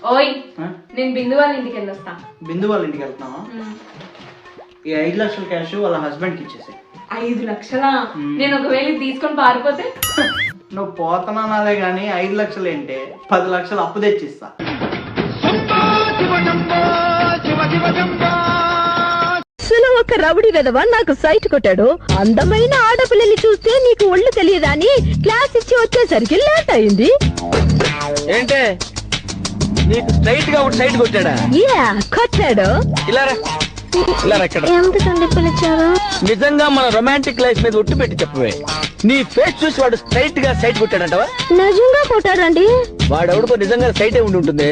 ఓయ్ నేను బిందు వాళ్ళ ఇంటికి వెళ్ళొస్తా. బిందు వాళ్ళ ఇంటికి వెళ్తున్నావా? ఈ 5 లక్షల క్యాష్ వాళ్ళ హస్బెండ్ కి ఇచ్చేసి. 5 లక్షలా? నేను ఒకవేళ తీసుకొని పారిపోతే? నువ్వు పోతున్నానాలే గానీ 5 లక్షలు ఏంటి, 10 లక్షలు అప్పు తెచ్చిస్తా. ఒక రౌడీ వెదవా నాకు సైట్ కొట్టాడు. అందమైన ఆడపిల్లని చూస్తే నీకు ఒళ్ళు తెలియదా అని క్లాస్ ఇచ్చి వచ్చేసరికి లేట్ అయింది. ఏంటే నీకు స్ట్రైట్ గా ఒక సైట్ కొట్టాడా? కొట్టాడు. ఎందుకండి పిలిచారు? నిజంగా మన రొమాంటిక్ లైఫ్ మీద ఒట్టు పెట్టి చెప్పవే, నీ ఫేస్ చూసి వాడు స్ట్రైట్ గా సైట్ కొట్టాడంటవా? నిజంగా కొట్టాడండి. వాడెవడికో నిజంగా సైటే ఉండి ఉంటుంది.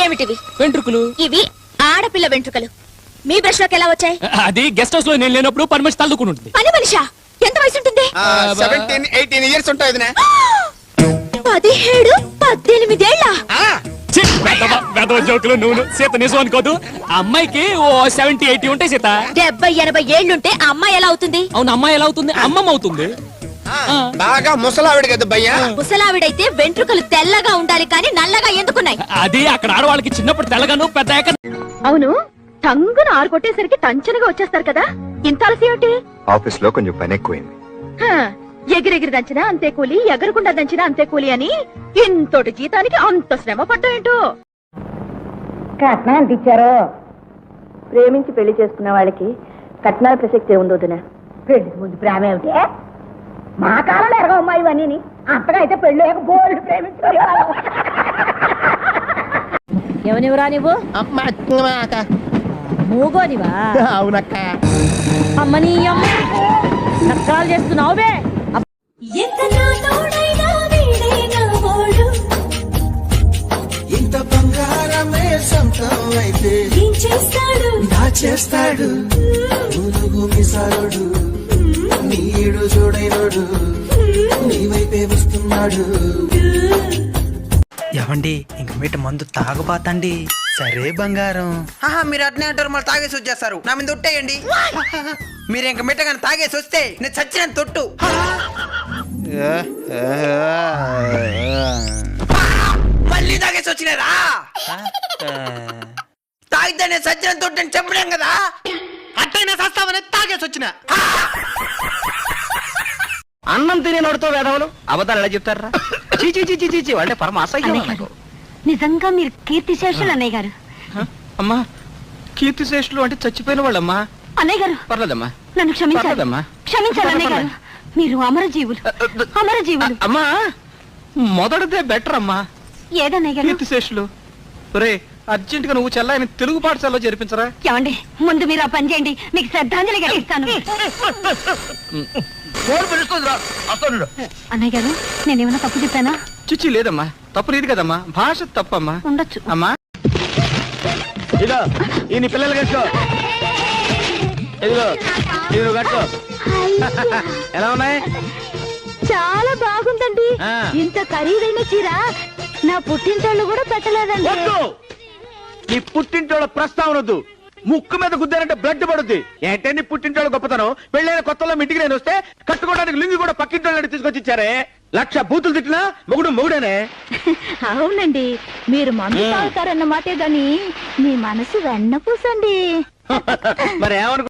ఏమిటివి? వెంట్రుకలు. ఇవి ఆడపిల్ల వెంట్రుకలు. మీ బ్రష్ లోకి ఎలా వచ్చాయి? అది గెస్ట్ హౌస్ లో నేను లేనప్పుడు పని మనిషి తల్లుకుని ఉంటుంది. పని మనిషా? ఎంత వయసు ఉంటుంది? 17-18 ఇయర్స్ ఉంటాయి. 17, 18 ఏళ్ళ? జోకులు నువ్వు సీత నిజం అనుకోదు. అమ్మాయికి 70-80 ఉంటాయి సీత. 70-80 ఏళ్ళుంటే ఆ అమ్మాయి ఎలా అవుతుంది? అవును, అమ్మాయి ఎలా అవుతుంది? అమ్మమ్మ అవుతుంది. బాగా ముసలావిడ కదా భయ్యా. ముసలావిడైతే వెంట్రుకలు తెల్లగా ఉండాలి కానీ నల్లగా ఎందుకున్నాయి? అది అక్కడ ఆడవాళ్ళకి చిన్నప్పుడు తెల్లగాను పెద్ద. అవును, టంగున 6 కొట్టేసరికి టంచనగా వచ్చేస్తారు కదా, ఇంత అలసి ఏమిటి? ఆఫీస్ లో కొంచెం పని ఎక్కువైంది. ఎగిరెగిరి దంచినా అంతే కూలి, ఎగరకుండా దంచినా అంతే కూలి అని ఇంతటి జీతానికి అంత శ్రమ పడ్డాయేంటో. కట్నం ఎంత ఇచ్చారో? ప్రేమించి పెళ్లి చేసుకున్న వాళ్ళకి కట్నాల ప్రసక్తి ఏముందో వదినా? పెళ్లికి ముందు ప్రేమ ఏమిటి? మా కాలంలో ఎరగమ్మా ఇవన్నీ. అంతగా అయితే పెళ్లి బోల్డ్ ప్రేమించుకోవాలి. ఎవనివరా నువ్వు? మూగోనివా? అవునక్క. అమ్మని అమ్మ నక్కలు చేస్తున్నావు బే. ఇంత బంగారమే సొంతం అయితే చేస్తాడు ములుగు మిసారుడు, నీడు చూడైనడు నీ వైపే వస్తున్నాడు. ఎవండి ఇంక మీట మందు తాగబాతండి. సరే బంగారం. మీరు అట్నే అంటారు, మళ్ళీ తాగేసి వచ్చేస్తారు. నా మీద ఒట్టేయండి. మీరు ఇంక మిట్టగానే తాగేసి వస్తే నేను చచ్చిన తొట్టు. మళ్ళీ తాగేసి వచ్చినారా? తాగితే నేను చచ్చిన తొట్టు అని చెప్పలేం కదా. అట్టయినా సస్తామని తాగేసి వచ్చిన. అన్నం తినే నోడుతో వేదవులు అబద్ధాలు ఎలా చెప్తారా? చీచి అంటే పరమ అసహ్యం. నిజంగా మీరు కీర్తిశేషులు అన్నయ్య గారు. అమ్మా, కీర్తిశేషులు అంటే చచ్చిపోయిన వాళ్ళమ్మా. అన్నయ్య గారు పర్లేదమ్మా, నన్ను క్షమించాలి. క్షమించాలి అన్నయ్య గారు, మీరు అమరజీవులు. అమరజీవులు. అమ్మా మొదటిదే బెటర్ అమ్మా. ఏదన్నయ్య గారు? కీర్తిశేషులు. ఒరే అర్జెంట్ గా నువ్వు చెల్లాయని తెలుగు పాఠశాలలో చేర్పించరా? ఏమండి, ముందు మీరు ఆ పని చేయండి, మీకు శ్రద్ధాంజలి ఇస్తాను. అన్నయ్య గారు, నేనేమన్నా తప్పు చెప్పానా? చిచ్చి లేదమ్మా, తప్పు లేదు కదమ్మా, భాష తప్పమ్మా. ఉండొచ్చు. అమ్మా ఇదో ఈ పిల్లలు కట్టుకో, ఇదిగో ఇది కట్టుకో. ఎలా ఉన్నాయి? చాలా బాగుందండి. ఇంత ఖరీదైన చీర నా పుట్టింటోళ్ళు కూడా పెట్టలేదండి. నీ పుట్టింటోళ్ళ ప్రస్తావన వద్దు. ముక్కు మీద గుద్దారంటే బ్లడ్ పడుద్ది. ఏంటే నీ పుట్టింటోళ్ళ గొప్పతనం? పెళ్ళైన కొత్తలో ఇంటికి నేను వస్తే కట్టుకోవడానికి లింగి కూడా పక్కింటోళ్ళని తీసుకొచ్చి ఇచ్చారే. 1,00,000 బూతులు తిట్టినా మొగుడేనే. అవునండి, మీరు మందు తాగుతారన్న మాటే గాని మీ మనసు వెన్నపూసండి. మరి ఏమనుకో